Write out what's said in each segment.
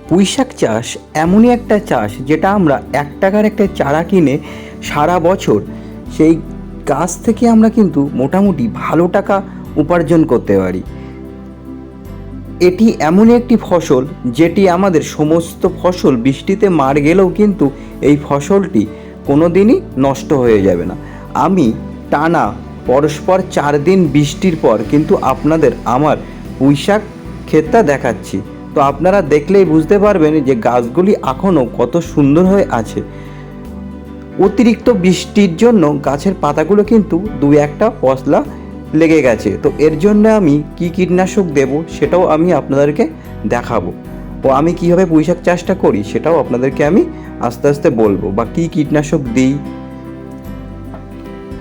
পুঁইশাক চাষ এমনই একটা চাষ যেটা আমরা 1 টাকার একটা চারা কিনে সারা বছর সেই গাছ থেকে আমরা কিন্তু মোটামুটি ভালো টাকা উপার্জন করতে পারি। এটি এমনই একটি ফসল যেটি আমাদের সমস্ত ফসল বৃষ্টিতে মার গেলেও কিন্তু এই ফসলটি কোনো দিনই নষ্ট হয়ে যাবে না। আমি টানা পরস্পর 4 দিন বৃষ্টির পর কিন্তু আপনাদের আমার পুঁইশাক ক্ষেতটা দেখাচ্ছি। তো আপনারা দেখলেই বুঝতে পারবেন যে গাছগুলি এখনও কত সুন্দর হয়ে আছে। অতিরিক্ত বৃষ্টির জন্য গাছের পাতাগুলো কিন্তু 2-1টা পশলা লেগে গেছে। তো এর জন্য আমি কি কীটনাশক দেব সেটাও আমি আপনাদেরকে দেখাবো। ও আমি কীভাবে পুঁইশাক চাষটা করি সেটাও আপনাদেরকে আমি আস্তে আস্তে বলবো, বা কী কীটনাশক দিই।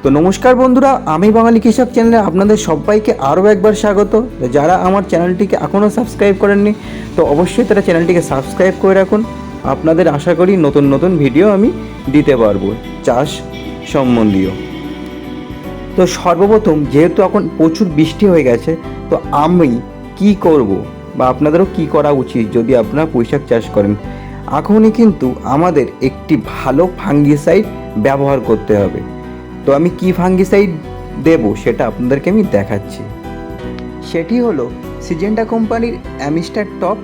তো নমস্কার বন্ধুরা, আমি বাঙালি কৃষক চ্যানেলে আপনাদের সবাইকে আরও একবার স্বাগত। যারা আমার চ্যানেলটিকে এখনও সাবস্ক্রাইব করেননি তো অবশ্যই তারা চ্যানেলটিকে সাবস্ক্রাইব করে রাখুন। আপনাদের আশা করি নতুন নতুন ভিডিও আমি দিতে পারবো চাষ সম্বন্ধীয়। তো সর্বপ্রথম যেহেতু এখন প্রচুর বৃষ্টি হয়ে গেছে, তো আমি কি করব বা আপনাদেরও কি করা উচিত যদি আপনারা পুঁইশাক চাষ করেন, এখনই কিন্তু আমাদের একটি ভালো ফাঙ্গিসাইড ব্যবহার করতে হবে। তো আমি কি ফাঙ্গিসাইড দেব সেটা আপনাদেরকে আমি দেখাচ্ছি। সেটি হলো সিজেন্টা কোম্পানির অ্যামিস্টার টপ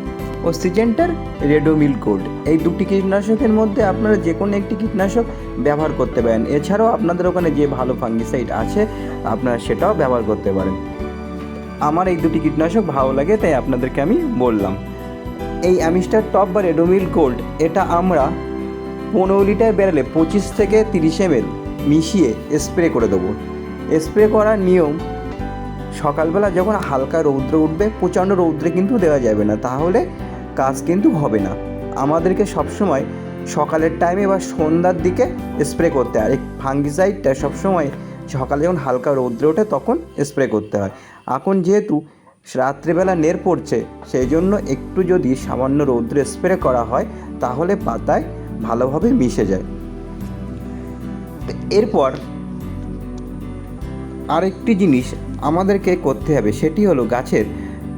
ও সিজেন্টার রেডোমিল গোল্ড। এই দুটি কীটনাশকের মধ্যে আপনারা যে কোনো একটি কীটনাশক ব্যবহার করতে পারেন। এছাড়াও আপনাদের ওখানে যে ভালো ফাঙ্গিসাইড আছে আপনারা সেটাও ব্যবহার করতে পারেন। আমার এই দুটি কীটনাশক ভালো লাগে তাই আপনাদেরকে আমি বললাম। এই অ্যামিস্টার টপ বা রেডোমিল গোল্ড এটা আমরা 15 লিটার ব্যারেলে 25 থেকে 30 ml মিশিয়ে স্প্রে করে দেবো। স্প্রে করার নিয়ম, সকালবেলা যখন হালকা রৌদ্র উঠবে, প্রচণ্ড রৌদ্রে কিন্তু দেওয়া যাবে না, তাহলে কাজ কিন্তু হবে না। আমাদেরকে সবসময় সকালের টাইমে বা সন্ধ্যার দিকে স্প্রে করতে হয়। আর এই ফাঙ্গিসাইডটা সবসময় সকালে যখন হালকা রৌদ্রে ওঠে তখন স্প্রে করতে হয়। এখন যেহেতু রাত্রিবেলা নের পড়ছে, সেই জন্য একটু যদি সামান্য রৌদ্রে স্প্রে করা হয় তাহলে পাতায় ভালোভাবে মিশে যায়। এরপর আরেকটি জিনিস আমাদেরকে করতে হবে, সেটি হলো গাছের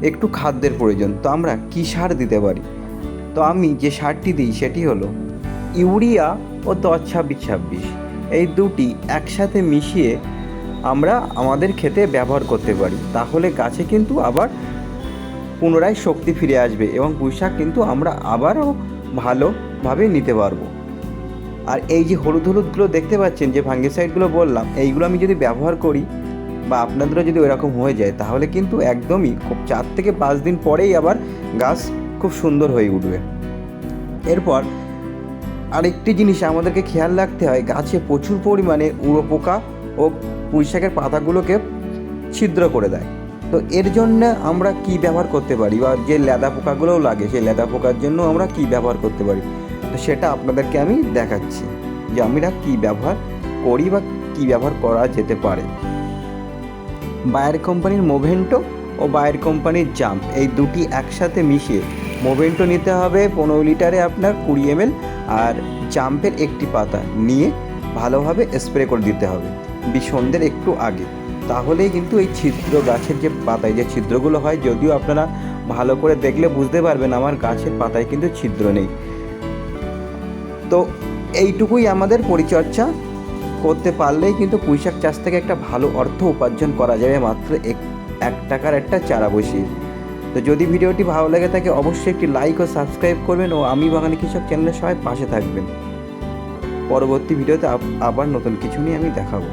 একটু খাদ্যের প্রয়োজন। তো আমরা কী সার দিতে পারি? তো আমি যে সারটি দিই সেটি হলো ইউরিয়া ও 10-26-26, এই দুটি একসাথে মিশিয়ে আমরা আমাদের ক্ষেতে ব্যবহার করতে পারি। তাহলে গাছে কিন্তু আবার পুনরায় শক্তি ফিরে আসবে এবং পুঁইশাক কিন্তু আমরা আবারও ভালোভাবে নিতে পারবো। আর এই যে হলুদ হলুদগুলো দেখতে পাচ্ছেন যে ফাঙ্গিসাইডগুলো বললাম, এইগুলো আমি যদি ব্যবহার করি বা আপনাদেরও যদি ওইরকম হয়ে যায় তাহলে কিন্তু একদমই খুব 4 থেকে 5 দিন পরেই আবার গাছ খুব সুন্দর হয়ে উঠবে। এরপর আরেকটি জিনিস আমাদেরকে খেয়াল রাখতে হয়, গাছে প্রচুর পরিমাণে উড়ো পোকা ও পুঁইশাকের পাতাগুলোকে ছিদ্র করে দেয়। তো এর জন্য আমরা কি ব্যবহার করতে পারি, বা যে লেদা পোকাগুলোও লাগে সেই লেদা পোকার জন্য আমরা কি ব্যবহার করতে পারি, তো সেটা আপনাদেরকে আমি দেখাচ্ছি যে আমরা কি ব্যবহার করি বা কি ব্যবহার করা যেতে পারে। বায়ার কোম্পানির মোভেন্টো ও বায়ার কোম্পানির জাম্প, এই দুটি একসাথে মিশিয়ে মোভেন্টো নিতে হবে 15 লিটারে আপনার 20 ml, আর জাম্পের একটি পাতা নিয়ে ভালোভাবে স্প্রে করে দিতে হবে সন্ধ্যের একটু আগে। তাহলেই কিন্তু এই ছিদ্র, গাছের যে পাতায় যে ছিদ্রগুলো হয়, যদিও আপনারা ভালো করে দেখলে বুঝতে পারবেন আমার গাছের পাতায় কিন্তু ছিদ্র নেই। তো এইটুকুই আমাদের পরিচর্যা করতে পারলেই কিন্তু পুঁইশাক চাষ থেকে একটা ভালো অর্থ উপার্জন করা যাবে মাত্র 1 টাকার একটা চারা বসিয়ে। তো যদি ভিডিওটি ভালো লাগে থাকে অবশ্যই একটি লাইক ও সাবস্ক্রাইব করবেন ও আমি বাঙালি কৃষক চ্যানেলের সবাই পাশে থাকবেন। পরবর্তী ভিডিওতে আবার নতুন কিছু নিয়ে আমি দেখাবো।